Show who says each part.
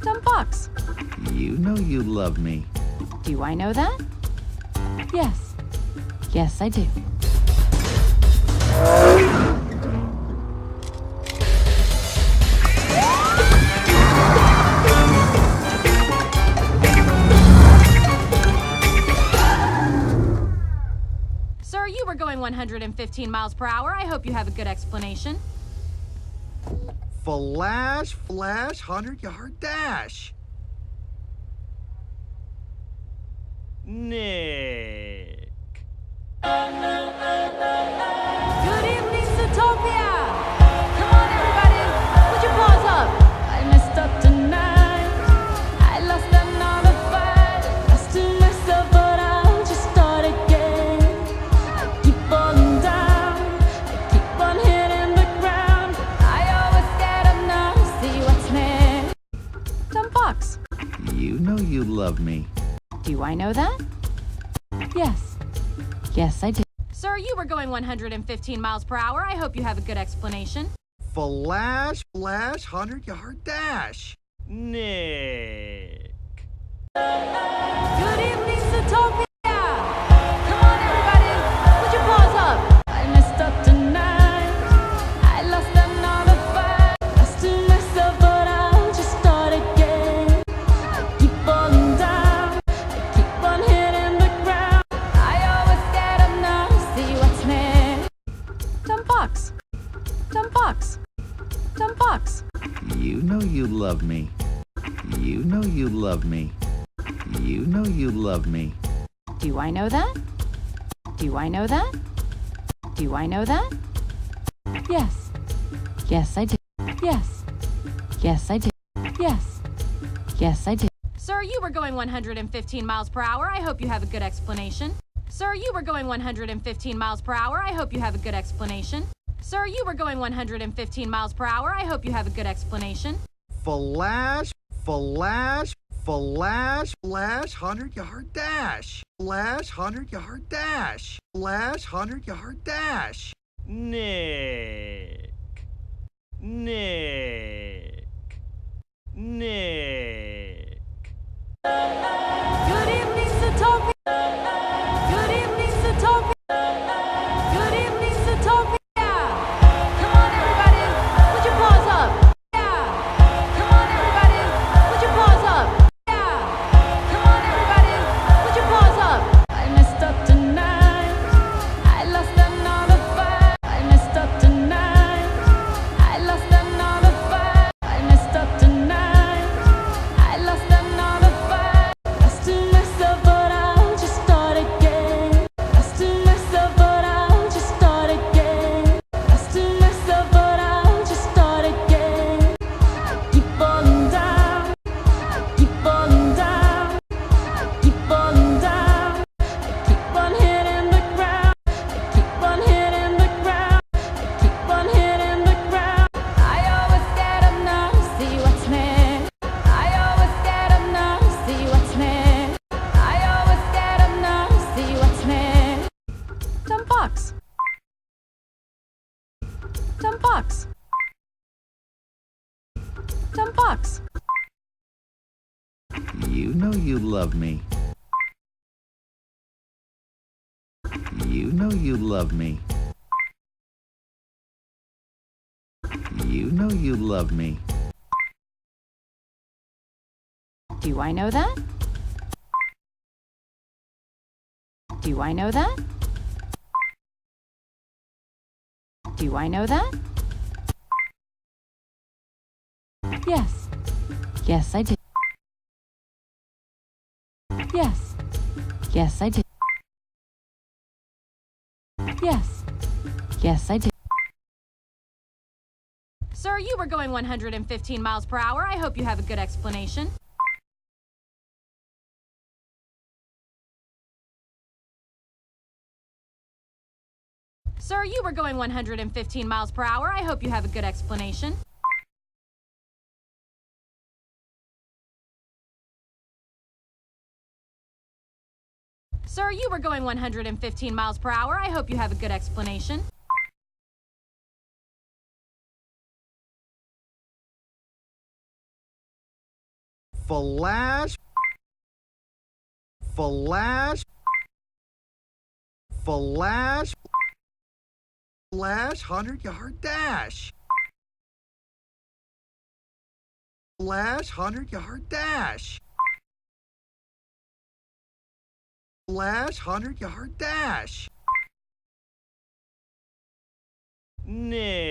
Speaker 1: Dumb fox.
Speaker 2: You know you love me.
Speaker 1: Do I know that? Yes. Yes, I do. Sir, you were going 115 miles per hour. I hope you have a good explanation.
Speaker 2: Flash, 100-yard dash.
Speaker 3: Nick.
Speaker 1: Good evening, Zootophia! Come on, everybody! Put your paws up! I messed up tonight. I lost another fight. Lost to myself, but I'll just start again. I keep falling down. I keep on hitting the ground. I always get up now to see what's next. Dumb fox.
Speaker 2: You know you love me.
Speaker 1: Do I know that? Yes. Yes, I do. Sir, you were going 115 miles per hour. I hope you have a good explanation.
Speaker 2: Flash, 100-yard dash.
Speaker 3: Nick.
Speaker 1: Good evening, Zootophia! Come on, everybody! Put your paws up! I messed up tonight. I lost another fight. Lost to myself, but I'll just start again. I keep falling down. I keep on hitting the ground. I always get up now to see what's next. Dumb fox. Dumb fox. Dumb fox.
Speaker 2: You know you love me. You know you love me. You know you love me.
Speaker 1: Do I know that? Do I know that? Do I know that? Yes. Yes, I do. Yes. Yes, I do. Yes. Yes, I do. Sir, you were going 115 miles per hour. I hope you have a good explanation. Sir, you were going 115 miles per hour. I hope you have a good explanation. Sir, you were going 115 miles per hour. I hope you have a good explanation.
Speaker 2: Flash, 100-yard dash. Flash, 100-yard dash. Flash, 100-yard dash.
Speaker 3: Nick. Nick. Nick.
Speaker 1: Good evening, Zootophia! Good evening, Zootophia! Good evening, Zootophia! Come on, everybody! Put your paws up! Yeah! Come on, everybody! Put your paws up! Yeah! Come on, everybody! Put your paws up! I messed up tonight. I lost another fight. I messed up tonight. I lost another fight. I messed up tonight. I lost another fight. Lost to myself, but I'll just start again. Lost to myself, but I'll just start again. Lost to myself, but I'll just start again. I keep falling down. I keep falling down. I keep falling down. I keep on hitting the ground. I keep on hitting the ground. I keep on hitting the ground. I always get up now to see what's next. I always get up now to see what's next. I always get up now to see what's next. Dumb fox. Dumb fox. Dumb fox.
Speaker 2: You know you love me. You know you love me. You know you love me.
Speaker 1: Do I know that? Do I know that? Do I know that? Yes. Yes, I do. Yes. Yes, I do. Yes. Yes, I do. Sir, you were going 115 miles per hour. I hope you have a good explanation. Sir, you were going 115 miles per hour. I hope you have a good explanation. Sir, you were going 115 miles per hour. I hope you have a good explanation.
Speaker 2: Flash. Flash. Flash. Flash 100-yard dash. Flash 100-yard dash. Flash 100-yard dash.
Speaker 3: Nick.